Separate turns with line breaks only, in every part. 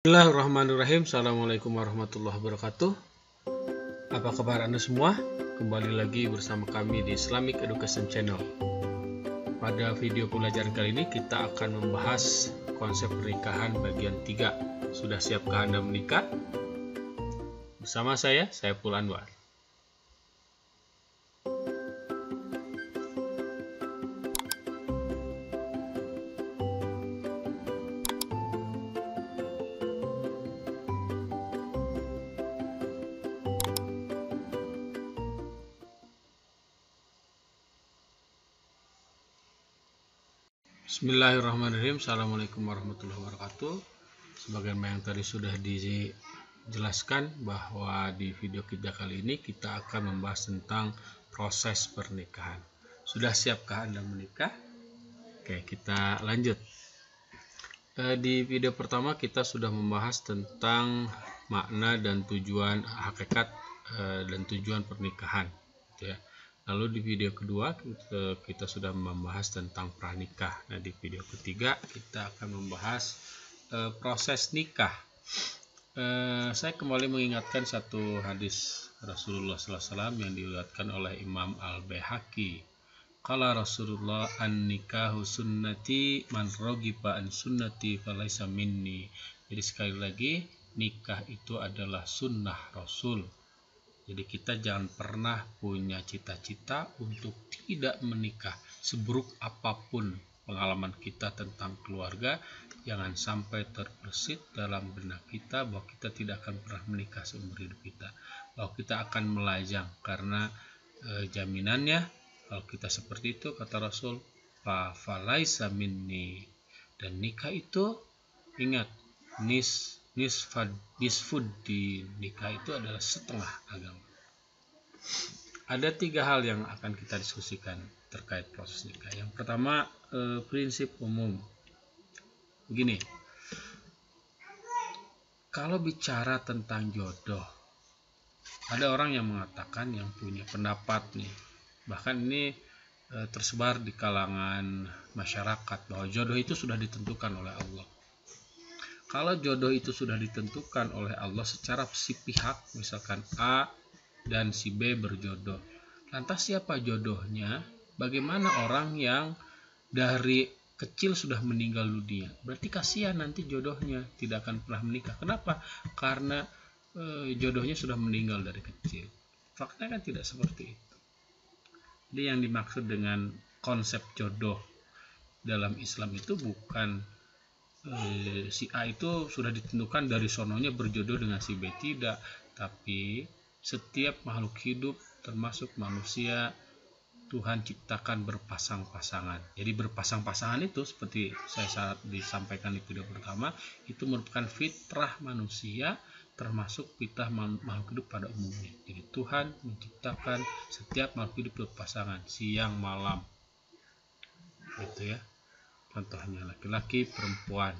Bismillahirrahmanirrahim. Assalamualaikum warahmatullahi wabarakatuh. Apa kabar Anda semua? Kembali lagi bersama kami di Islamic Education Channel. Pada video pembelajaran kali ini kita akan membahas konsep pernikahan bagian 3. Sudah siapkah Anda menikah? Bersama saya Saiful Anwar. Bismillahirrahmanirrahim. Assalamualaikum warahmatullahi wabarakatuh. Sebagaimana yang tadi sudah dijelaskan bahwa di video kita kali ini kita akan membahas tentang proses pernikahan. Sudah siapkah Anda menikah? Oke, kita lanjut. Di video pertama kita sudah membahas tentang makna dan tujuan hakikat dan tujuan pernikahan, gitu ya. Lalu di video kedua kita sudah membahas tentang pranikah. Nah, di video ketiga kita akan membahas proses nikah. Saya kembali mengingatkan satu hadis Rasulullah SAW yang diriwayatkan oleh Imam Al-Baihaqi. Qala Rasulullah an-nikahu sunnati man raghiba an sunnati falaysa minni. Jadi sekali lagi, nikah itu adalah sunnah Rasul. Jadi kita jangan pernah punya cita-cita untuk tidak menikah. Seburuk apapun pengalaman kita tentang keluarga, jangan sampai terbersit dalam benak kita bahwa kita tidak akan pernah menikah seumur hidup kita. Bahwa kita akan melajang karena jaminannya kalau kita seperti itu, kata Rasul, falaisa minni. Dan nikah itu, ingat, nisfud di nikah itu adalah setengah agama. Ada 3 hal yang akan kita diskusikan terkait proses nikah. Yang pertama, prinsip umum. Begini, kalau bicara tentang jodoh, ada orang yang mengatakan, yang punya pendapat nih, bahkan ini tersebar di kalangan masyarakat, bahwa jodoh itu sudah ditentukan oleh Allah. Kalau jodoh itu sudah ditentukan oleh Allah secara si pihak, misalkan A dan si B berjodoh, lantas siapa jodohnya? Bagaimana orang yang dari kecil sudah meninggal dunia? Berarti kasihan nanti jodohnya, tidak akan pernah menikah. Kenapa? Karena jodohnya sudah meninggal dari kecil. Faktanya kan tidak seperti itu. Jadi yang dimaksud dengan konsep jodoh dalam Islam itu bukan si A itu sudah ditentukan dari sononya berjodoh dengan si B, tidak, tapi setiap makhluk hidup termasuk manusia Tuhan ciptakan berpasang-pasangan. Jadi berpasang-pasangan itu seperti saya disampaikan di video pertama, itu merupakan fitrah manusia, termasuk fitrah makhluk hidup pada umumnya. Jadi Tuhan menciptakan setiap makhluk hidup berpasangan, siang malam, gitu ya. Contohnya laki-laki, perempuan,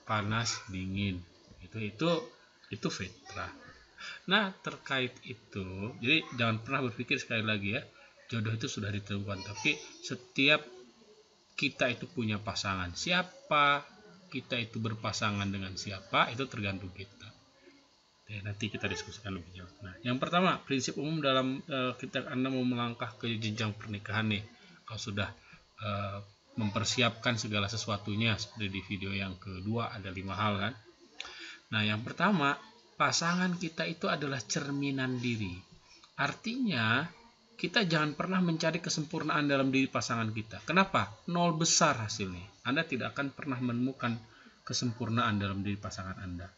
panas, dingin, itu fitrah. Nah, terkait itu, jadi jangan pernah berpikir, sekali lagi ya, jodoh itu sudah ditentukan, tapi setiap kita itu punya pasangan. Siapa kita itu berpasangan dengan siapa, itu tergantung kita. Nanti kita diskusikan lebih jauh. Nah, yang pertama, prinsip umum dalam Anda mau melangkah ke jenjang pernikahan nih, kalau sudah mempersiapkan segala sesuatunya, seperti di video yang kedua ada 5 hal kan. Nah, yang pertama, pasangan kita itu adalah cerminan diri. Artinya kita jangan pernah mencari kesempurnaan dalam diri pasangan kita. Kenapa? 0 besar hasilnya. Anda tidak akan pernah menemukan kesempurnaan dalam diri pasangan Anda.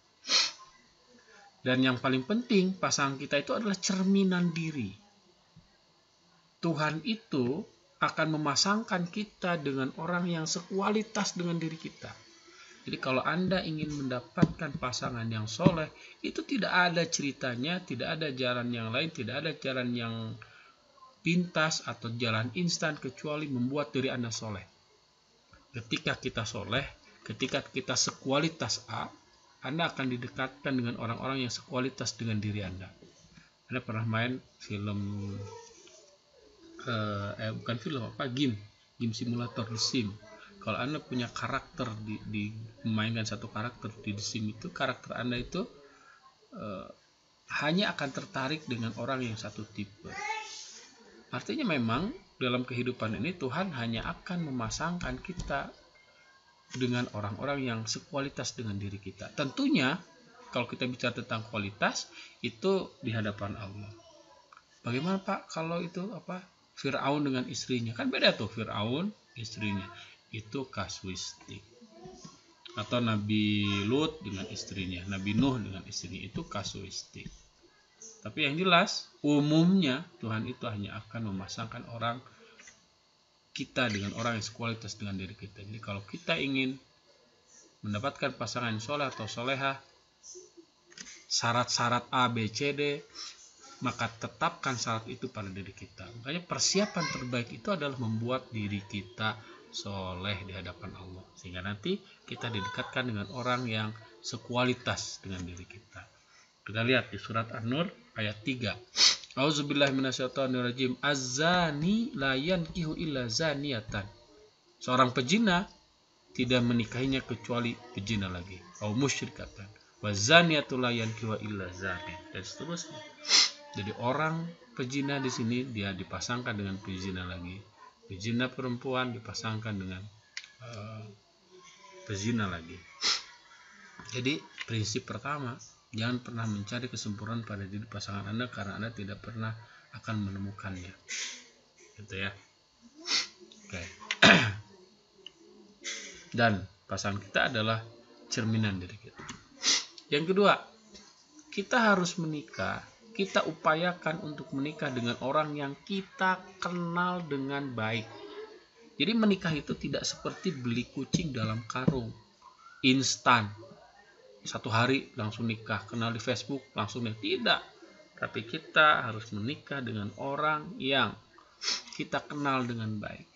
Dan yang paling penting, pasangan kita itu adalah cerminan diri. Tuhan itu akan memasangkan kita dengan orang yang sekualitas dengan diri kita. Jadi kalau Anda ingin mendapatkan pasangan yang soleh, itu tidak ada ceritanya, tidak ada jalan yang lain, tidak ada jalan yang pintas atau jalan instan kecuali membuat diri Anda soleh. Ketika kita soleh, ketika kita sekualitas A, Anda akan didekatkan dengan orang-orang yang sekualitas dengan diri Anda. Anda pernah main film, game simulator The Sims. Kalau Anda punya karakter di memainkan satu karakter di sim itu, karakter Anda itu hanya akan tertarik dengan orang yang satu tipe. Artinya memang dalam kehidupan ini Tuhan hanya akan memasangkan kita dengan orang-orang yang sekualitas dengan diri kita. Tentunya kalau kita bicara tentang kualitas itu di hadapan Allah. Bagaimana Pak kalau itu Fir'aun dengan istrinya? Kan beda tuh, Fir'aun istrinya itu kasuistik. Atau Nabi Lut dengan istrinya, Nabi Nuh dengan istrinya itu kasuistik. Tapi yang jelas umumnya Tuhan itu hanya akan memasangkan orang kita dengan orang yang sekualitas dengan diri kita. Jadi kalau kita ingin mendapatkan pasangan soleh atau soleha, syarat-syarat A, B, C, D, maka tetapkan syarat itu pada diri kita. Makanya persiapan terbaik itu adalah membuat diri kita soleh di hadapan Allah, sehingga nanti kita didekatkan dengan orang yang sekualitas dengan diri kita. Kita lihat di surat An-Nur ayat 3. Auzubillahi minasyaitonirrajim. Az-zani la yankihu illa zaniyatan. Seorang pezina tidak menikahinya kecuali pezina lagi. Au musyrikatan. Wa zaniyatu la yankihu illa zani. Dan seterusnya. Jadi orang pezina di sini dia dipasangkan dengan pezina lagi. Pezina perempuan dipasangkan dengan pezina lagi. Jadi prinsip pertama, jangan pernah mencari kesempurnaan pada diri pasangan Anda karena Anda tidak pernah akan menemukannya. Gitu ya. Oke. Dan pasangan kita adalah cerminan diri kita. Yang kedua, kita harus menikah. Kita upayakan untuk menikah dengan orang yang kita kenal dengan baik. Jadi menikah itu tidak seperti beli kucing dalam karung, instan. Satu hari langsung nikah, kenal di Facebook langsung nikah. Tidak. Tapi kita harus menikah dengan orang yang kita kenal dengan baik.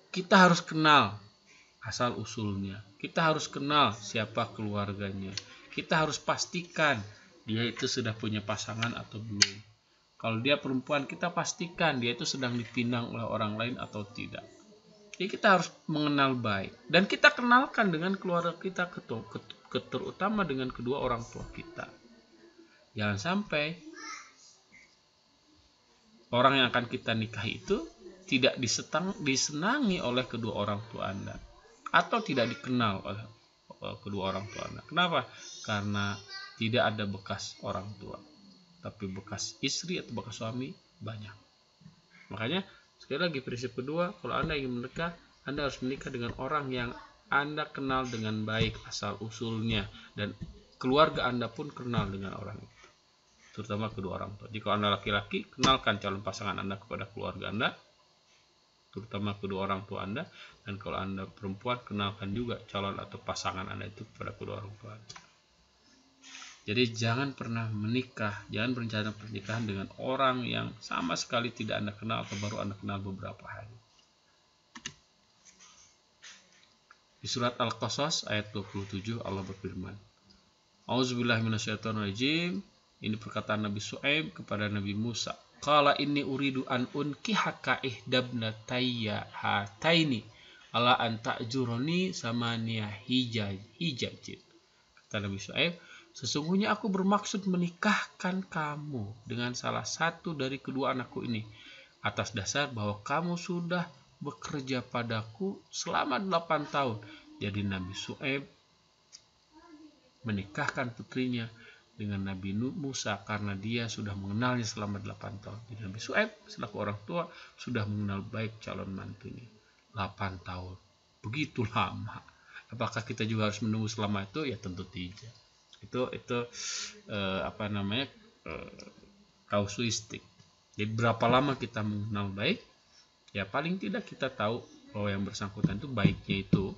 Kita harus kenal asal usulnya. Kita harus kenal siapa keluarganya. Kita harus pastikan dia itu sudah punya pasangan atau belum. Kalau dia perempuan, kita pastikan dia itu sedang dipinang oleh orang lain atau tidak. Jadi kita harus mengenal baik. Dan kita kenalkan dengan keluarga kita, terutama dengan kedua orang tua kita. Jangan sampai orang yang akan kita nikahi itu tidak disenangi oleh kedua orang tua Anda. Atau tidak dikenal oleh kedua orang tua Anda. Kenapa? Karena tidak ada bekas orang tua, tapi bekas istri atau bekas suami banyak. Makanya sekali lagi prinsip kedua, kalau Anda ingin menikah, Anda harus menikah dengan orang yang Anda kenal dengan baik asal usulnya, dan keluarga Anda pun kenal dengan orang itu, terutama kedua orang tua. Jika Anda laki-laki, kenalkan calon pasangan Anda kepada keluarga Anda, terutama kedua orang tua Anda. Dan kalau Anda perempuan, kenalkan juga calon atau pasangan Anda itu kepada kedua orang tua Anda. Jadi jangan pernah menikah, jangan berencana pernikahan dengan orang yang sama sekali tidak Anda kenal atau baru Anda kenal beberapa hari. Di surat Al-Qasas ayat 27 Allah berfirman, Auzubillahi minasyaitonirrajim. Ini perkataan Nabi Su'aib kepada Nabi Musa. Qala inni uridu an unkihaka ihdabnatayya hataini ala an ta'jurani samaniya hijajin. Kata Nabi Su'aib, sesungguhnya aku bermaksud menikahkan kamu dengan salah satu dari kedua anakku ini atas dasar bahwa kamu sudah bekerja padaku selama 8 tahun. Jadi Nabi Su'aib menikahkan putrinya dengan Nabi Musa karena dia sudah mengenalnya selama 8 tahun. Jadi Nabi Su'aib selaku orang tua sudah mengenal baik calon mantunya 8 tahun. Begitu lama. Apakah kita juga harus menunggu selama itu? Ya tentu tidak. Itu kausuistik. Jadi berapa lama kita mengenal baik? Ya paling tidak kita tahu bahwa yang bersangkutan itu baiknya itu,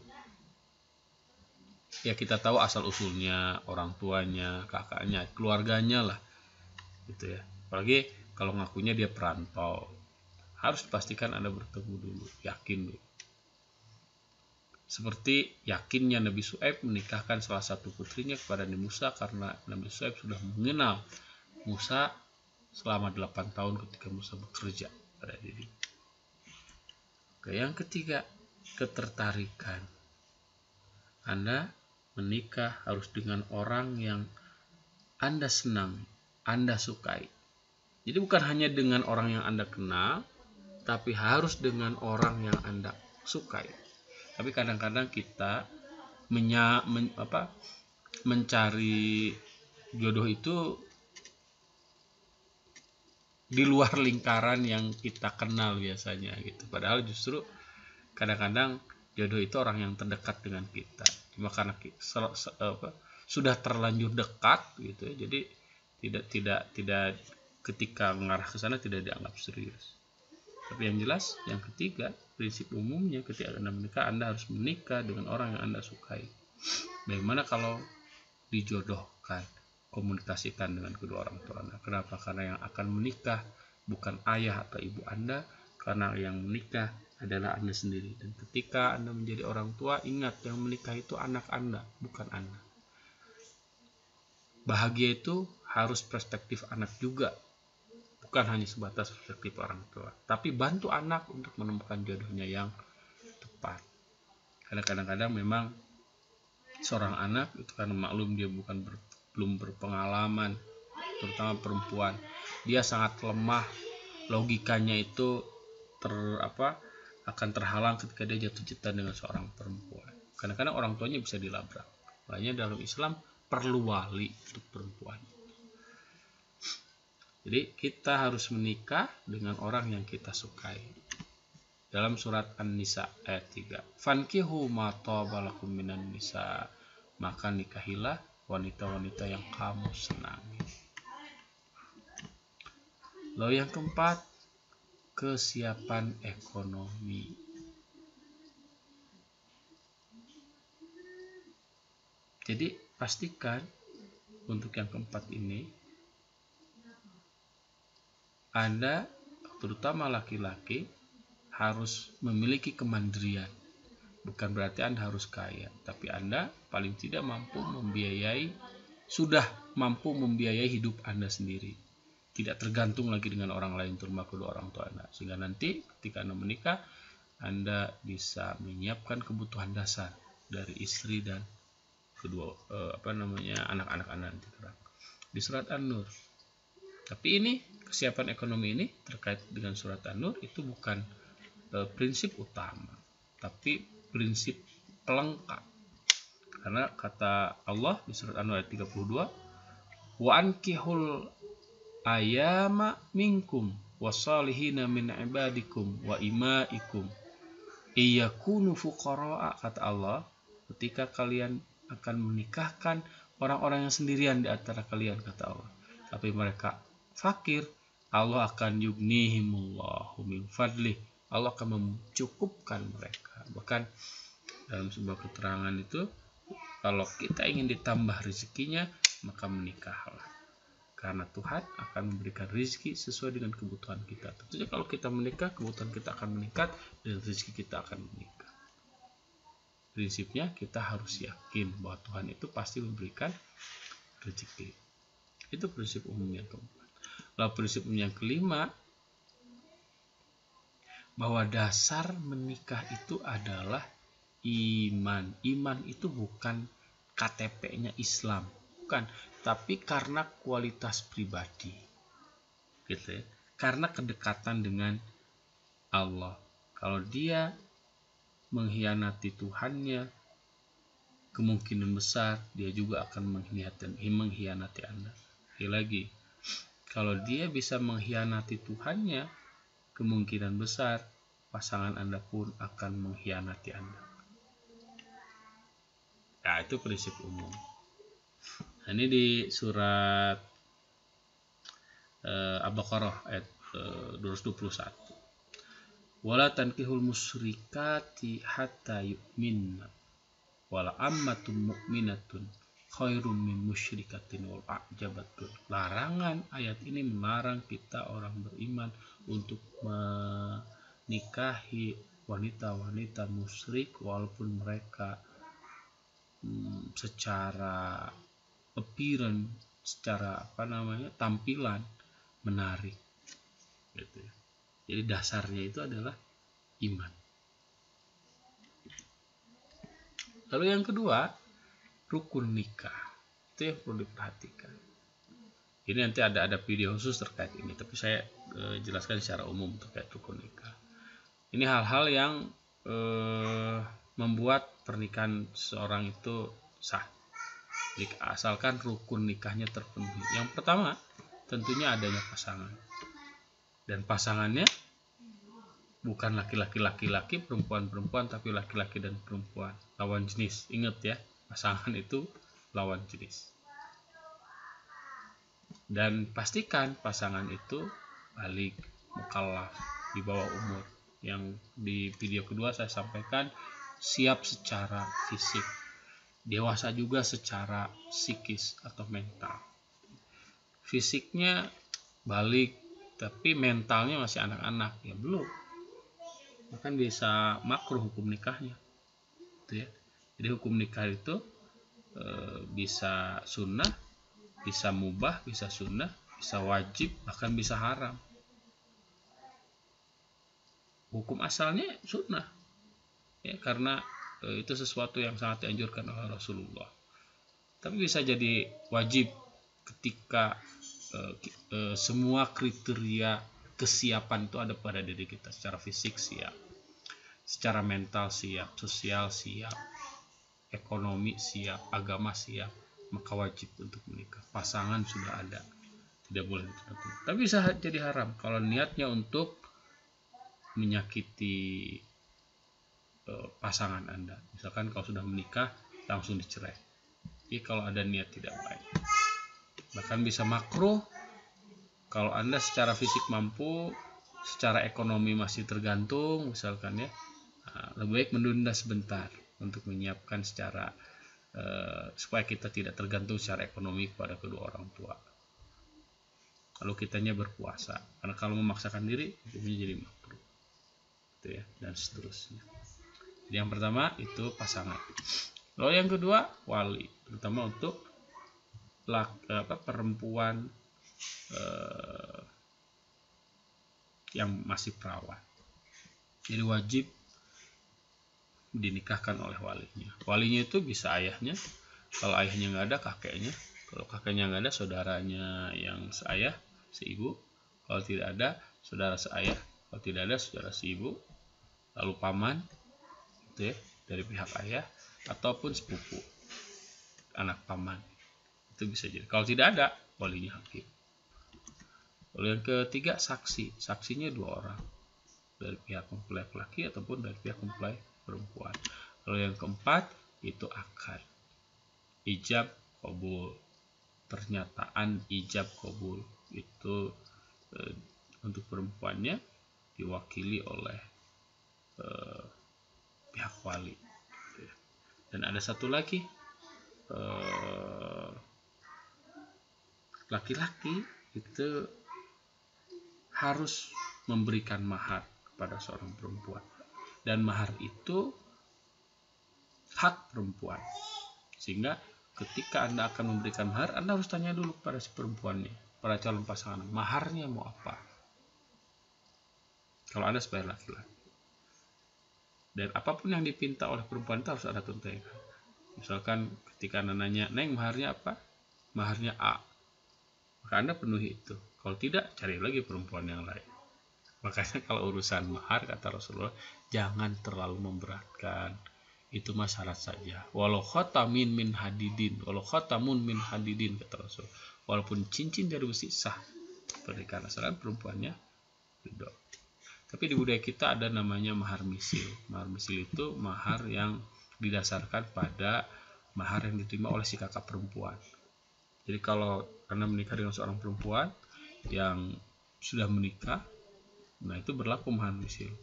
ya kita tahu asal usulnya, orang tuanya, kakaknya, keluarganya lah, gitu ya. Apalagi kalau ngakunya dia perantau, harus dipastikan Anda bertemu dulu, yakin dulu. Seperti yakinnya Nabi Su'aib menikahkan salah satu putrinya kepada Nabi Musa karena Nabi Su'aib sudah mengenal Musa selama 8 tahun ketika Musa bekerja pada diri. Oke, yang ketiga, ketertarikan. Anda menikah harus dengan orang yang Anda senang, Anda sukai. Jadi bukan hanya dengan orang yang Anda kenal, tapi harus dengan orang yang Anda sukai. Tapi kadang-kadang kita mencari jodoh itu di luar lingkaran yang kita kenal biasanya gitu. Padahal justru kadang-kadang jodoh itu orang yang terdekat dengan kita. Cuma karena sudah terlanjur dekat gitu ya, jadi tidak ketika mengarah ke sana tidak dianggap serius. Tapi yang jelas, yang ketiga, prinsip umumnya ketika Anda menikah, Anda harus menikah dengan orang yang Anda sukai. Bagaimana kalau dijodohkan? Komunikasikan dengan kedua orang tua Anda. Kenapa? Karena yang akan menikah bukan ayah atau ibu Anda, karena yang menikah adalah Anda sendiri. Dan ketika Anda menjadi orang tua, ingat yang menikah itu anak Anda, bukan Anda. Bahagia itu harus perspektif anak juga, bukan hanya sebatas perspektif orang tua. Tapi bantu anak untuk menemukan jodohnya yang tepat. Karena kadang-kadang memang seorang anak itu karena maklum dia belum berpengalaman, terutama perempuan, dia sangat lemah, logikanya itu akan terhalang ketika dia jatuh cinta dengan seorang perempuan. Kadang-kadang orang tuanya bisa dilabrak. Makanya dalam Islam perlu wali untuk perempuan. Jadi kita harus menikah dengan orang yang kita sukai. Dalam surat An-Nisa ayat 3, fankihu ma taba lakum minan nisa, maka nikahilah wanita-wanita yang kamu senangi. Lalu yang keempat, kesiapan ekonomi. Jadi pastikan untuk yang keempat ini, Anda terutama laki-laki harus memiliki kemandirian. Bukan berarti Anda harus kaya, tapi Anda paling tidak sudah mampu membiayai hidup Anda sendiri. Tidak tergantung lagi dengan orang lain, terutama kedua orang tua Anda. Sehingga nanti ketika Anda menikah, Anda bisa menyiapkan kebutuhan dasar dari istri dan kedua anak-anak Anda nanti di surat An-Nur. Tapi ini kesiapan ekonomi ini terkait dengan surat An-Nur itu bukan prinsip utama, tapi prinsip pelengkap. Karena kata Allah di surat An-Nur ayat 32, wa ankihul ayama minkum wasalihina min ibadikum wa imaikum iyakunu fuqara'a, kata Allah, ketika kalian akan menikahkan orang-orang yang sendirian di antara kalian, kata Allah, tapi mereka fakir, Allah akan yughnihimullahu min fadlih, Allah akan mencukupkan mereka. Bahkan dalam sebuah keterangan itu, kalau kita ingin ditambah rezekinya, maka menikahlah. Karena Tuhan akan memberikan rezeki sesuai dengan kebutuhan kita. Tentunya kalau kita menikah, kebutuhan kita akan meningkat dan rezeki kita akan meningkat. Prinsipnya kita harus yakin bahwa Tuhan itu pasti memberikan rezeki. Itu prinsip umum yang keempat. Lalu prinsip umum yang kelima, bahwa dasar menikah itu adalah iman. Iman itu bukan KTP-nya Islam, bukan, tapi karena kualitas pribadi, gitu ya. Karena kedekatan dengan Allah. Kalau dia mengkhianati Tuhannya, kemungkinan besar dia juga akan mengkhianati Anda. Lagi, kalau dia bisa mengkhianati Tuhannya, kemungkinan besar pasangan Anda pun akan mengkhianati Anda. Nah, itu prinsip umum. Nah, ini di surat Al-Baqarah ayat 221. Wala tankihul musyrikati hatta yu'minna wala ammatun mu'minatun khairum min musyrikatin wal a'jabatun. Larangan ayat ini melarang kita orang beriman untuk menikahi wanita-wanita musyrik walaupun mereka secara appearance, secara tampilan menarik, gitu ya. Jadi dasarnya itu adalah iman. Lalu yang kedua, rukun nikah. Itu yang perlu diperhatikan. Ini nanti ada video khusus terkait ini, tapi saya jelaskan secara umum terkait rukun nikah. Ini hal-hal yang membuat pernikahan seorang itu sah. Jadi asalkan rukun nikahnya terpenuhi. Yang pertama, tentunya adanya pasangan. Dan pasangannya bukan laki-laki, perempuan-perempuan, tapi laki-laki dan perempuan, lawan jenis. Ingat ya, pasangan itu lawan jenis. Dan pastikan pasangan itu balik, mukallaf, di bawah umur. Yang di video kedua saya sampaikan siap secara fisik, dewasa juga secara psikis atau mental. Fisiknya balik, tapi mentalnya masih anak-anak, ya belum. Bahkan bisa makruh hukum nikahnya, gitu ya. Jadi hukum nikah itu bisa sunnah, bisa mubah, bisa sunnah, bisa wajib, bahkan bisa haram. Hukum asalnya sunnah, ya, karena itu sesuatu yang sangat dianjurkan oleh Rasulullah. Tapi bisa jadi wajib ketika semua kriteria kesiapan itu ada pada diri kita. Secara fisik siap, secara mental siap, sosial siap, ekonomi siap, agama siap, maka wajib untuk menikah. Pasangan sudah ada, tidak boleh ditunda. Tapi bisa jadi haram kalau niatnya untuk menyakiti pasangan Anda. Misalkan kalau sudah menikah langsung dicerai. Jadi kalau ada niat tidak baik, bahkan bisa makruh kalau Anda secara fisik mampu, secara ekonomi masih tergantung, misalkan ya, lebih baik menunda sebentar untuk menyiapkan secara supaya kita tidak tergantung secara ekonomi kepada kedua orang tua. Lalu kitanya berpuasa, karena kalau memaksakan diri hukumnya jadi makruh, gitu ya, dan seterusnya. Jadi yang pertama itu pasangan. Lalu yang kedua wali, terutama untuk perempuan yang masih perawan. Jadi wajib dinikahkan oleh walinya. Walinya itu bisa ayahnya, kalau ayahnya nggak ada kakeknya, kalau kakeknya nggak ada saudaranya yang seayah, seibu, kalau tidak ada saudara seayah, kalau tidak ada saudara seibu, lalu paman, gitu ya, dari pihak ayah, ataupun sepupu, anak paman, itu bisa jadi. Kalau tidak ada, walinya hakim. Lalu yang ketiga saksi, saksinya 2 orang, dari pihak mempelai laki ataupun dari pihak mempelai perempuan. Lalu yang keempat itu akad, ijab qabul, pernyataan ijab qabul itu untuk perempuannya diwakili oleh pihak wali. Dan ada satu lagi, laki-laki itu harus memberikan mahar kepada seorang perempuan, dan mahar itu hak perempuan, sehingga ketika Anda akan memberikan mahar, Anda harus tanya dulu kepada si perempuannya, para calon pasangan, maharnya mau apa, kalau Anda sebagai laki-laki. Dan apapun yang dipinta oleh perempuan itu harus Anda tunaikan. Misalkan ketika Anda nanya, Neng maharnya apa? Maharnya A, maka Anda penuhi itu. Kalau tidak, cari lagi perempuan yang lain. Makanya kalau urusan mahar, kata Rasulullah, jangan terlalu memberatkan. Itu mah syarat saja. Walau khatamin min hadidin, walau khatamun min hadidin, kata Rasul. Walaupun cincin dari besi sah pernikahan, asalkan perempuannya ridho. Tapi di budaya kita ada namanya mahar misil. Mahar misil itu mahar yang didasarkan pada mahar yang diterima oleh si kakak perempuan. Jadi kalau Anda menikah dengan seorang perempuan yang sudah menikah, nah itu berlaku mahar misil.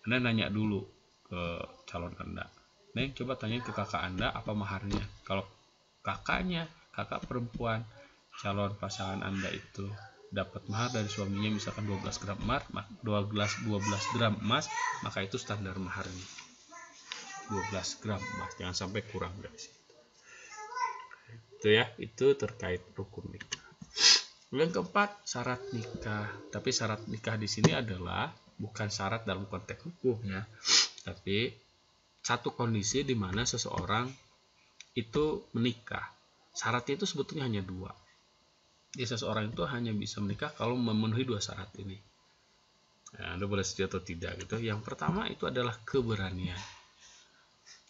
Anda nanya dulu ke calon Anda, Neng coba tanya ke kakak Anda apa maharnya. Kalau kakaknya, kakak perempuan calon pasangan Anda itu dapat mahar dari suaminya misalkan 12 gram emas, 12 gram emas, maka itu standar maharnya 12 gram emas, jangan sampai kurang dari situ. Itu ya, itu terkait rukun nikah. Yang keempat, syarat nikah. Tapi syarat nikah di sini adalah bukan syarat dalam konteks hukum ya, tapi satu kondisi di mana seseorang itu menikah. Syaratnya itu sebetulnya hanya dua. Jadi seseorang itu hanya bisa menikah kalau memenuhi dua syarat ini. Anda boleh setuju atau tidak gitu. Yang pertama itu adalah keberanian.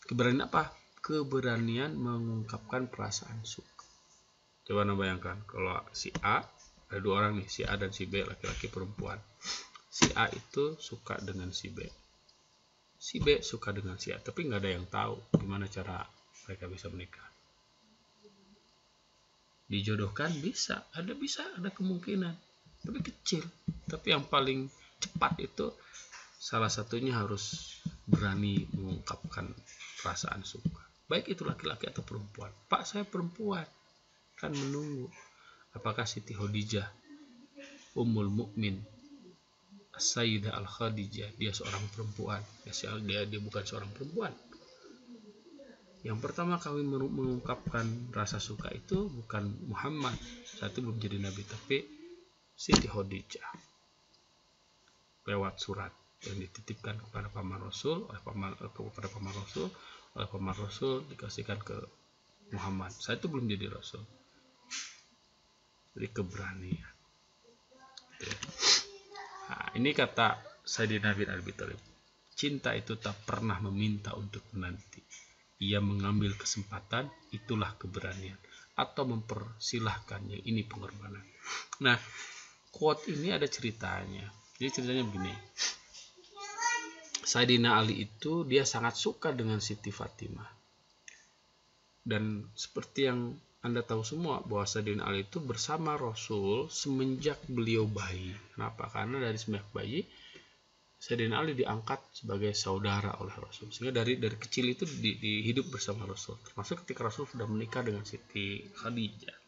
Keberanian apa? Keberanian mengungkapkan perasaan suka. Coba Anda bayangkan kalau si A, ada dua orang nih, si A dan si B, laki-laki perempuan. Si A itu suka dengan si B. Si B suka dengan si A, tapi nggak ada yang tahu gimana cara mereka bisa menikah. Dijodohkan bisa ada kemungkinan, tapi kecil. Tapi yang paling cepat itu salah satunya harus berani mengungkapkan perasaan suka. Baik itu laki-laki atau perempuan. Pak, saya perempuan, kan menunggu. Apakah Siti Khadijah, Ummul Mukmin, Sayyidah Al-Khadijah, dia seorang perempuan? Ya, dia bukan seorang perempuan. Yang pertama kali mengungkapkan rasa suka itu bukan Muhammad, saat itu belum jadi nabi, tapi Siti Khadijah lewat surat yang dititipkan kepada paman Rasul, oleh paman Rasul dikasihkan ke Muhammad. Saat itu belum jadi Rasul. Jadi keberanian. Nah, ini kata Sayyidina bin Abi Thalib. Cinta itu tak pernah meminta untuk menanti. Ia mengambil kesempatan, itulah keberanian. Atau mempersilahkan, yang ini pengorbanan. Nah, quote ini ada ceritanya. Jadi ceritanya begini. Sayyidina Ali itu dia sangat suka dengan Siti Fatimah. Dan seperti yang Anda tahu semua bahwa Sayyidina Ali itu bersama Rasul semenjak beliau bayi. Kenapa? Karena dari semenjak bayi Sayyidina Ali diangkat sebagai saudara oleh Rasul, sehingga dari kecil itu hidup bersama Rasul, termasuk ketika Rasul sudah menikah dengan Siti Khadijah.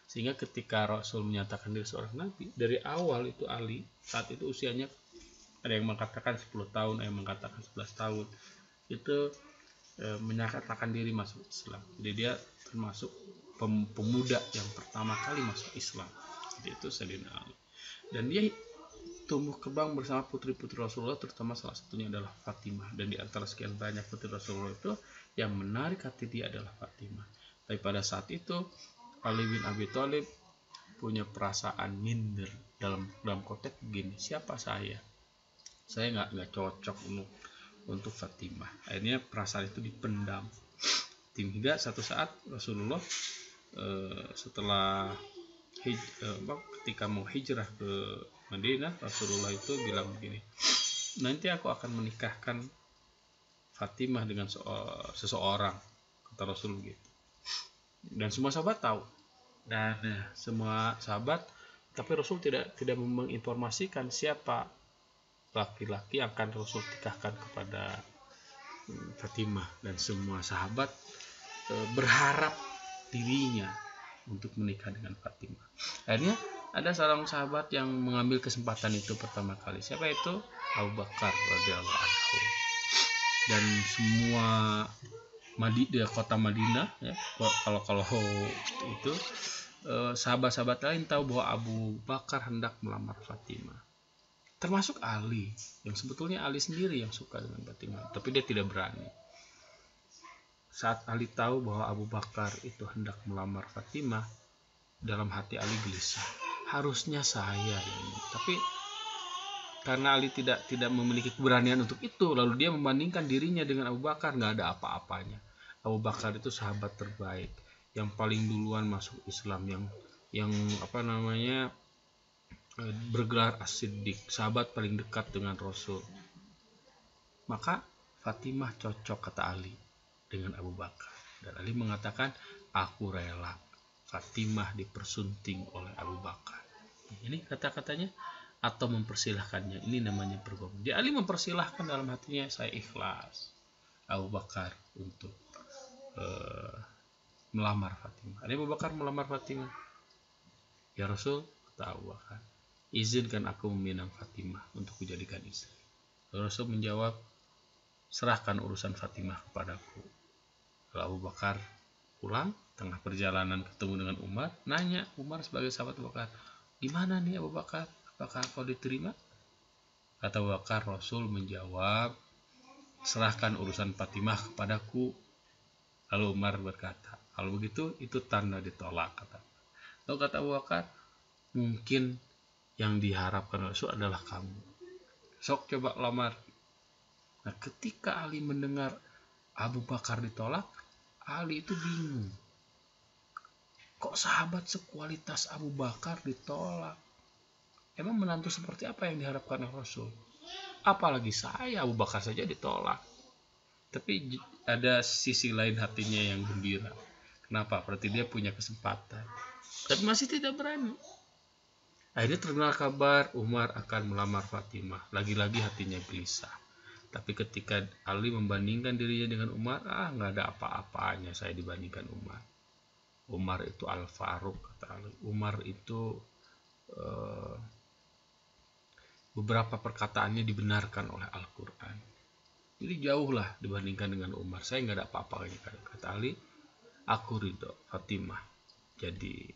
Sehingga ketika Rasul menyatakan diri seorang nabi, dari awal itu Ali saat itu usianya ada yang mengatakan 10 tahun, ada yang mengatakan 11 tahun, itu menyatakan diri masuk Islam. Jadi dia termasuk pemuda yang pertama kali masuk Islam. Jadi itu Sayyidina Ali. Dan dia tumbuh kembang bersama putri-putri Rasulullah, terutama salah satunya adalah Fatimah. Dan di antara sekian banyak putri Rasulullah itu yang menarik hati dia adalah Fatimah. Tapi pada saat itu Ali bin Abi Thalib punya perasaan minder dalam konteks begini, siapa saya nggak cocok untuk Fatimah. Akhirnya perasaan itu dipendam hingga satu saat Rasulullah setelah ketika mau hijrah ke Madinah, Rasulullah itu bilang begini, nanti aku akan menikahkan Fatimah dengan seseorang, kata Rasul gitu. Dan semua sahabat tahu, dan semua sahabat, tapi Rasul tidak menginformasikan siapa laki-laki yang akan Rasul nikahkan kepada Fatimah. Dan semua sahabat berharap dirinya untuk menikah dengan Fatimah. Akhirnya ada seorang sahabat yang mengambil kesempatan itu pertama kali. Siapa itu? Abu Bakar radhiyallahu anhu. Dan semua di kota Madinah, ya, kalau itu sahabat-sahabat lain tahu bahwa Abu Bakar hendak melamar Fatimah. Termasuk Ali, yang sebetulnya Ali sendiri yang suka dengan Fatimah, tapi dia tidak berani. Saat Ali tahu bahwa Abu Bakar itu hendak melamar Fatimah, dalam hati Ali gelisah. Harusnya saya ini, tapi karena Ali tidak memiliki keberanian untuk itu, lalu dia membandingkan dirinya dengan Abu Bakar, nggak ada apa-apanya. Abu Bakar itu sahabat terbaik, yang paling duluan masuk Islam, yang bergelar As-Siddiq, sahabat paling dekat dengan Rasul. Maka Fatimah cocok, kata Ali, dengan Abu Bakar. Dan Ali mengatakan, aku rela Fatimah dipersunting oleh Abu Bakar. Ini kata-katanya, atau mempersilahkannya. Ini namanya berbohong. Jadi Ali mempersilahkan dalam hatinya, saya ikhlas Abu Bakar untuk melamar Fatimah. Abu Bakar melamar Fatimah. Ya Rasul, kata Abu Bakar, izinkan aku meminang Fatimah untuk dijadikan istri. Rasul menjawab, serahkan urusan Fatimah kepadaku. Lalu Abu Bakar pulang, tengah perjalanan ketemu dengan Umar, nanya Umar sebagai sahabat Abu Bakar, gimana nih Abu Bakar, apakah kau diterima? Kata Abu Bakar, Rasul menjawab, serahkan urusan Fatimah kepadaku. Lalu Umar berkata, kalau begitu itu tanda ditolak, kata. Lalu kata Abu Bakar, mungkin yang diharapkan Rasul adalah kamu, sok coba lamar. Nah, ketika Ali mendengar Abu Bakar ditolak, Ali itu bingung, kok sahabat sekualitas Abu Bakar ditolak? Emang menantu seperti apa yang diharapkan Rasul? Apalagi saya, Abu Bakar saja ditolak. Tapi ada sisi lain hatinya yang gembira. Kenapa? Berarti dia punya kesempatan. Tapi masih tidak berani. Akhirnya terdengar kabar Umar akan melamar Fatimah. Lagi-lagi hatinya gelisah. Tapi ketika Ali membandingkan dirinya dengan Umar, nggak ada apa-apanya saya dibandingkan Umar. Umar itu Al-Faruq, kata Ali. Umar itu beberapa perkataannya dibenarkan oleh Al-Quran. Jadi jauhlah dibandingkan dengan Umar. Saya nggak ada apa-apanya, kata Ali. Aku ridho Fatimah jadi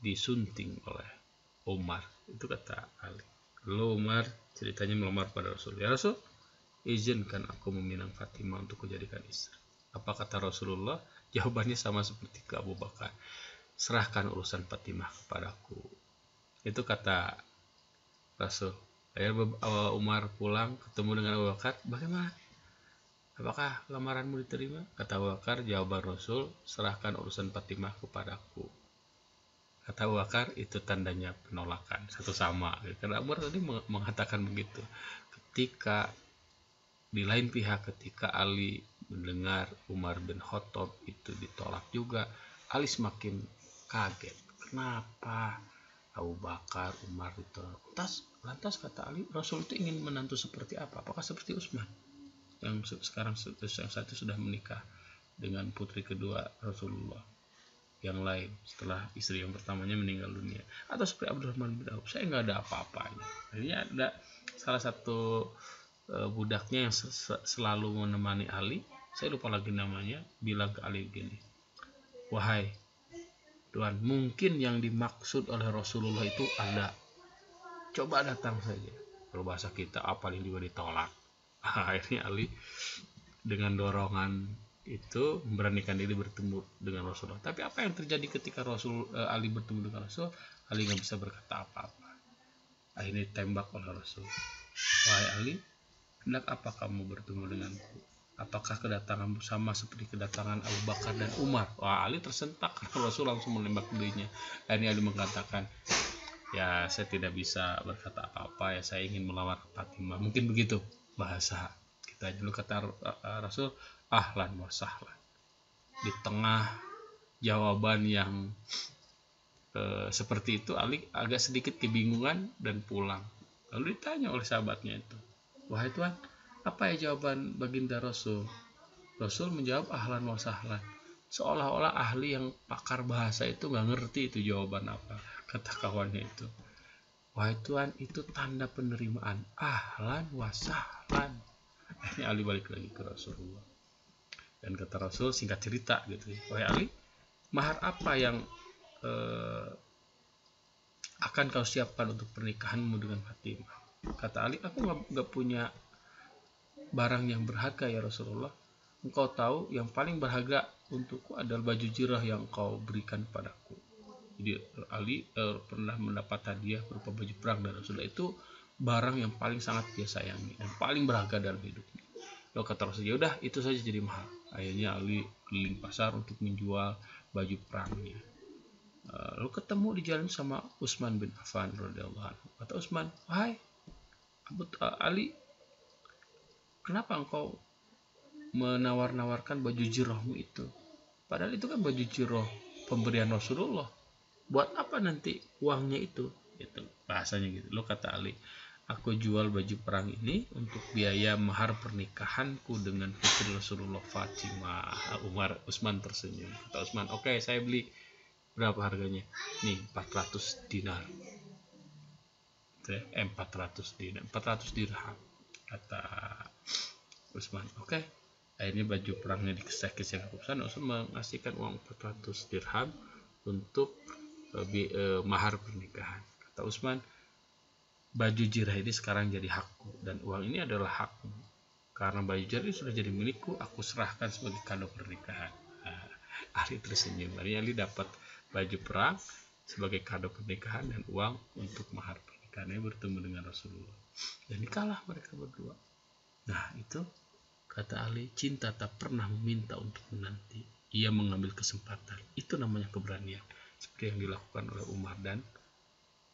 disunting oleh Umar. Itu kata Ali. Lalu Umar ceritanya melamar pada Rasul. Ya Rasul, izinkan aku meminang Fatimah untuk kujadikan istri. Apa kata Rasulullah? Jawabannya sama seperti ke Abu Bakar. Serahkan urusan Fatimah kepadaku. Itu kata Rasul. Akhirnya Umar pulang ketemu dengan Abu Bakar. Bagaimana? Apakah lamaranmu diterima? Kata Abu Bakar, jawaban Rasul, serahkan urusan Fatimah kepadaku. Kata Abu Bakar, itu tandanya penolakan. Satu sama. Karena Umar tadi mengatakan begitu. Ketika di lain pihak, ketika Ali mendengar Umar bin Khattab itu ditolak juga, Ali semakin kaget. Kenapa Abu Bakar, Umar ditolak? Lantas kata Ali, Rasul itu ingin menantu seperti apa? Apakah seperti Utsman yang sekarang yang satu sudah menikah dengan putri kedua Rasulullah yang lain setelah istri yang pertamanya meninggal dunia, atau seperti Abdurrahman bin Auf? Saya nggak ada apa-apanya. Ini ada salah satu budaknya yang selalu menemani Ali, saya lupa lagi namanya, bilang ke Ali gini, wahai Tuhan, mungkin yang dimaksud oleh Rasulullah itu ada, coba datang saja. Kalau bahasa kita apa yang juga ditolak. Akhirnya Ali dengan dorongan itu memberanikan diri bertemu dengan Rasulullah. Tapi apa yang terjadi ketika Ali bertemu dengan Rasul? Ali nggak bisa berkata apa-apa. Akhirnya ditembak oleh Rasul. Wahai Ali, hendak apa kamu bertemu denganku? Apakah kedatanganmu sama seperti kedatangan Abu Bakar dan Umar? Wah, Ali tersentak karena Rasul langsung menembak dirinya. Akhirnya Ali mengatakan, ya saya tidak bisa berkata apa-apa, ya saya ingin melamar Fatimah. Mungkin begitu bahasa kita dulu. Kata Rasul, ahlan wa sahlan. Di tengah jawaban yang seperti itu, Ali agak sedikit kebingungan dan pulang. Lalu ditanya oleh sahabatnya itu, wahai Tuhan, apa ya jawaban baginda Rasul? Rasul menjawab ahlan wa sahlan. Seolah-olah ahli yang pakar bahasa itu nggak ngerti itu jawaban apa. Kata kawannya itu, wahai Tuhan, itu tanda penerimaan, ahlan wa sahlan. Akhirnya Ali balik lagi ke Rasulullah. Dan kata Rasul, singkat cerita gitu, wahai Ali, mahar apa yang akan kau siapkan untuk pernikahanmu dengan Fatimah? Kata Ali, aku nggak punya barang yang berharga ya Rasulullah. Engkau tahu yang paling berharga untukku adalah baju jirah yang kau berikan padaku. Jadi Ali pernah mendapat hadiah berupa baju perang dari Rasulullah. Itu barang yang paling sangat dia sayangi dan paling berharga dalam hidupnya. Lalu kata Rasul, ya udah itu saja jadi mahal. Akhirnya Ali keliling pasar untuk menjual baju perangnya. Lalu ketemu di jalan sama Utsman bin Affan radhiyallahu anhu. Kata Utsman, wahai Ali, kenapa engkau menawar-nawarkan baju jirahmu itu? Padahal itu kan baju jirah pemberian Rasulullah. Buat apa nanti uangnya itu? Itu bahasanya gitu. Lo kata Ali, aku jual baju perang ini untuk biaya mahar pernikahanku dengan putri Rasulullah Fatimah. Utsman tersenyum. Kata Utsman, oke, saya beli. Berapa harganya? Nih 400 dinar. 400 dinar, 400 dirham. Kata Utsman, oke. Akhirnya baju perangnya dikesek-kesek Utsman mengasihkan uang 400 dirham untuk mahar pernikahan. Kata Utsman, baju jirah ini sekarang jadi hakku dan uang ini adalah hakmu. karena baju jari sudah jadi milikku, aku serahkan sebagai kado pernikahan. Nah, Ali tersenyum. Ali dapat baju perang sebagai kado pernikahan dan uang untuk mahar pernikahannya, bertemu dengan Rasulullah. Dan nikahlah mereka berdua. Nah itu kata Ali, cinta tak pernah meminta untuk menanti, ia mengambil kesempatan. Itu namanya keberanian, seperti yang dilakukan oleh Umar dan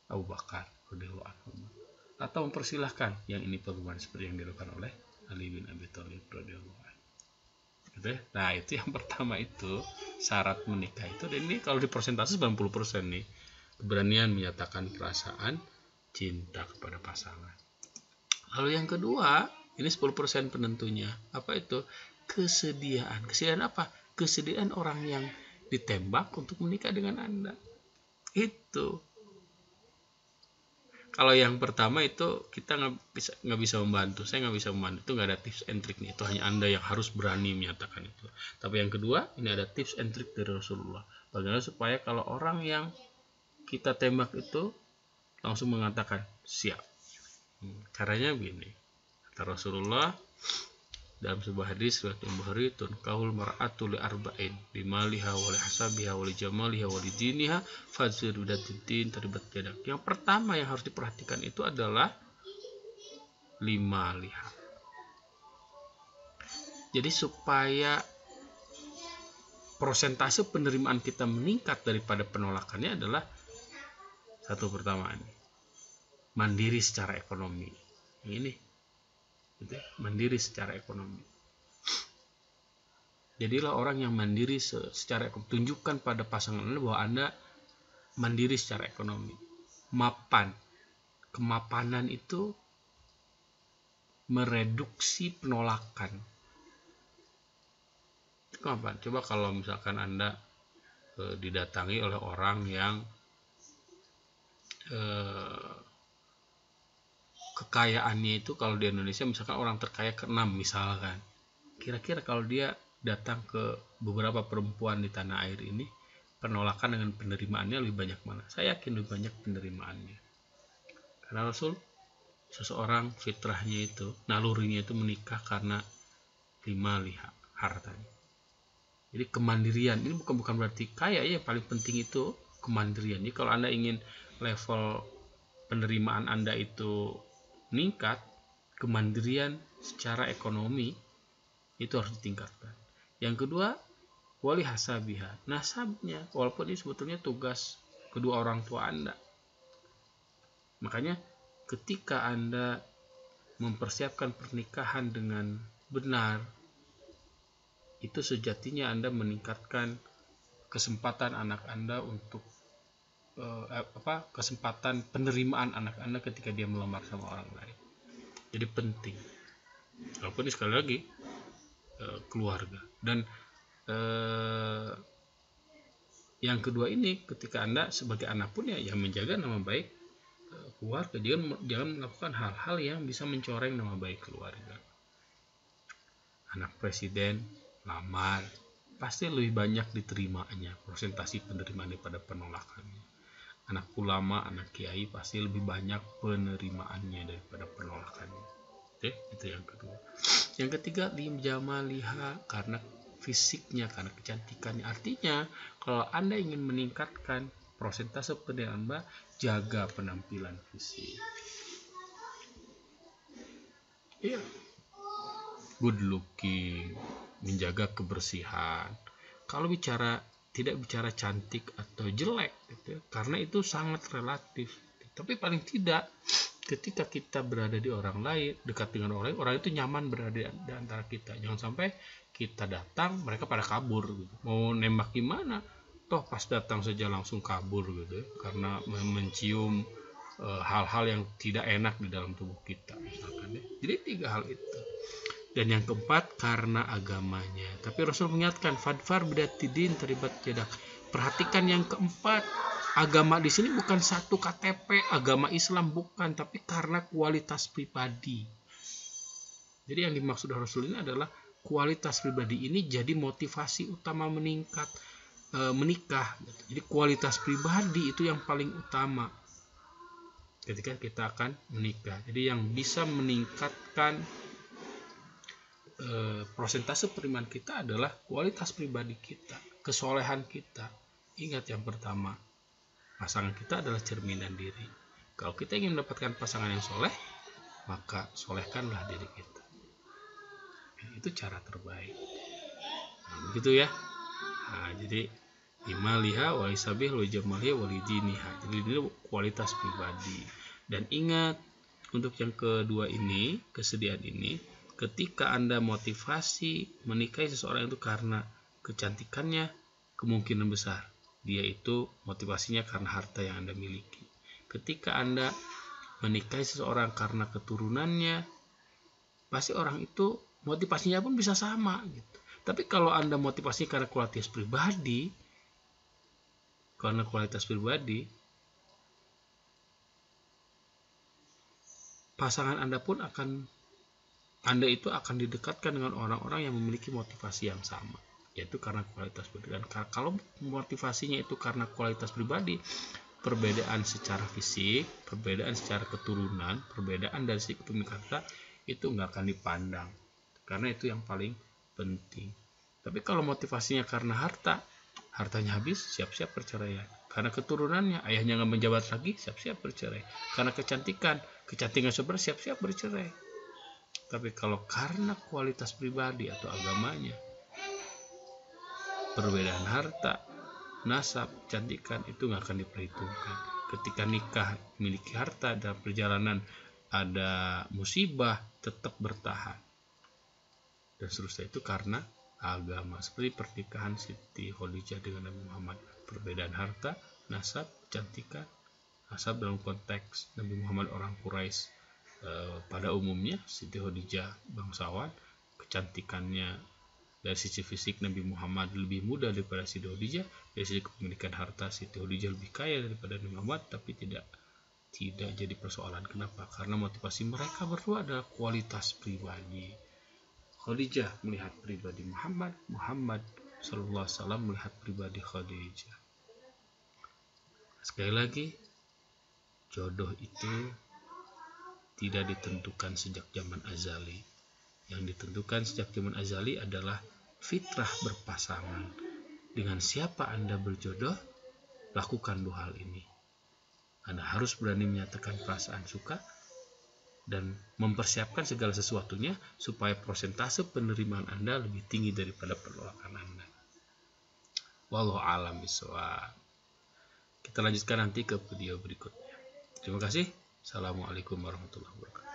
Abu Bakar radhiyallahu anhu. Atau mempersilahkan yang ini pengumuman seperti yang dilakukan oleh Ali bin Abi Thalib radhiyallahu anhu. Nah itu yang pertama, itu syarat menikah itu. Dan ini kalau di persentase 90% nih, keberanian menyatakan perasaan cinta kepada pasangan. Lalu yang kedua, ini 10% penentunya. Apa itu? Kesediaan. Kesediaan apa? Kesediaan orang yang ditembak untuk menikah dengan Anda. Itu. Kalau yang pertama itu kita nggak bisa membantu. Saya nggak bisa membantu. Itu nggak ada tips and trick nih. Itu hanya Anda yang harus berani menyatakan itu. Tapi yang kedua, ini ada tips and trick dari Rasulullah. Bagaimana supaya kalau orang yang kita tembak itu langsung mengatakan siap. Caranya begini. Kata Rasulullah dalam sebuah hadis riwayat Bukhari, tunkahul mar'atu li arba'in, limaliha wa li hasabiha wa li jamaliha wa li diniha fadzir bidatin taribat yadak. Yang pertama yang harus diperhatikan itu adalah limaliha. Jadi supaya persentase penerimaan kita meningkat daripada penolakannya adalah satu pertama ini, mandiri secara ekonomi. Ini mandiri secara ekonomi. Jadilah orang yang mandiri secara ekonomi. Tunjukkan pada pasangan Anda bahwa Anda mandiri secara ekonomi. Mapan. Kemapanan itu mereduksi penolakan. Kemapan. Coba kalau misalkan Anda didatangi oleh orang yang kekayaannya itu, kalau di Indonesia misalkan orang terkaya ke-6 misalkan, kira-kira kalau dia datang ke beberapa perempuan di tanah air ini, penolakan dengan penerimaannya lebih banyak mana? Saya yakin lebih banyak penerimaannya, karena Rasul, seseorang fitrahnya itu, nalurinya itu menikah karena 5 hartanya. Jadi kemandirian ini bukan berarti kaya ya, paling penting itu kemandirian. Jadi kalau Anda ingin level penerimaan Anda itu meningkat, kemandirian secara ekonomi itu harus ditingkatkan. Yang kedua, wali hasabiha, nasabnya, walaupun ini sebetulnya tugas kedua orang tua Anda. Makanya ketika Anda mempersiapkan pernikahan dengan benar, itu sejatinya Anda meningkatkan kesempatan anak Anda untuk kesempatan penerimaan anak Anda ketika dia melamar sama orang lain. Jadi penting. Walaupun ini sekali lagi keluarga. Dan yang kedua ini, ketika Anda sebagai anak pun ya menjaga nama baik keluarga. Jangan melakukan hal-hal yang bisa mencoreng nama baik keluarga. Anak presiden lamar, pasti lebih banyak diterimanya, persentase penerimaan daripada penolakannya. Anak ulama, anak kiai pasti lebih banyak penerimaannya daripada penolakannya. Oke, itu yang kedua. Yang ketiga, lim jamaliha, karena fisiknya, karena kecantikannya. Artinya kalau Anda ingin meningkatkan persentase penerimaan Anda, jaga penampilan fisik. Iya, good looking, menjaga kebersihan. Kalau tidak bicara cantik atau jelek gitu, karena itu sangat relatif. Tapi paling tidak ketika kita berada di orang lain, dekat dengan orang itu nyaman berada di antara kita. Jangan sampai kita datang mereka pada kabur gitu. Mau nembak gimana, toh pas datang saja langsung kabur gitu, karena mencium hal-hal yang tidak enak di dalam tubuh kita misalkan ya. Jadi 3 hal itu. Dan yang keempat, karena agamanya. Tapi Rasul mengingatkan, fadfar bidatidin taribat yadak. Perhatikan yang keempat, agama di sini bukan satu KTP, agama Islam bukan, tapi karena kualitas pribadi. Jadi yang dimaksud Rasul ini adalah kualitas pribadi ini jadi motivasi utama menikah. Jadi kualitas pribadi itu yang paling utama ketika kita akan menikah. Jadi yang bisa meningkatkan prosentase penerimaan kita adalah kualitas pribadi kita, kesolehan kita. Ingat yang pertama, pasangan kita adalah cerminan diri. Kalau kita ingin mendapatkan pasangan yang soleh, maka solehkanlah diri kita. Itu cara terbaik. Nah, begitu ya. Nah, jadi imaliha walisabih wajamaliha walidiniha. Jadi ini kualitas pribadi. Dan ingat, untuk yang kedua ini, kesediaan ini, ketika Anda motivasi menikahi seseorang itu karena kecantikannya, kemungkinan besar dia itu motivasinya karena harta yang Anda miliki. Ketika Anda menikahi seseorang karena keturunannya, pasti orang itu motivasinya pun bisa sama gitu. Tapi kalau Anda motivasinya karena kualitas pribadi, pasangan Anda itu akan didekatkan dengan orang-orang yang memiliki motivasi yang sama, yaitu karena kualitas pribadi. Dan kalau motivasinya itu karena kualitas pribadi, perbedaan secara fisik, perbedaan secara keturunan, perbedaan dari segi kepemilikan harta itu nggak akan dipandang, karena itu yang paling penting. Tapi kalau motivasinya karena hartanya habis, siap-siap perceraian. Karena keturunannya, ayahnya nggak menjabat lagi, siap-siap bercerai. Karena kecantikan sebenarnya, siap-siap bercerai. Tapi kalau karena kualitas pribadi atau agamanya, perbedaan harta, nasab, kecantikan itu nggak akan diperhitungkan. Ketika nikah memiliki harta, dalam perjalanan ada musibah, tetap bertahan. Dan seterusnya itu karena agama, seperti pernikahan Siti Khadijah dengan Nabi Muhammad. Perbedaan harta, nasab, kecantikan. Nasab dalam konteks Nabi Muhammad orang Quraisy pada umumnya, Siti Khadijah bangsawan. Kecantikannya dari sisi fisik Nabi Muhammad lebih muda daripada Siti Khadijah. Dari sisi kepemilikan harta, Siti Khadijah lebih kaya daripada Nabi Muhammad, tapi tidak jadi persoalan. Kenapa? Karena motivasi mereka berdua adalah kualitas pribadi. Khadijah melihat pribadi Muhammad, Muhammad sallallahu alaihi wasallam melihat pribadi Khadijah. Sekali lagi, jodoh itu tidak ditentukan sejak zaman azali. Yang ditentukan sejak zaman azali adalah fitrah berpasangan. Dengan siapa Anda berjodoh, lakukan dua hal ini. Anda harus berani menyatakan perasaan suka dan mempersiapkan segala sesuatunya supaya prosentase penerimaan Anda lebih tinggi daripada penolakan Anda. Wallahu a'lam bishawab. Kita lanjutkan nanti ke video berikutnya. Terima kasih. Assalamualaikum warahmatullahi wabarakatuh.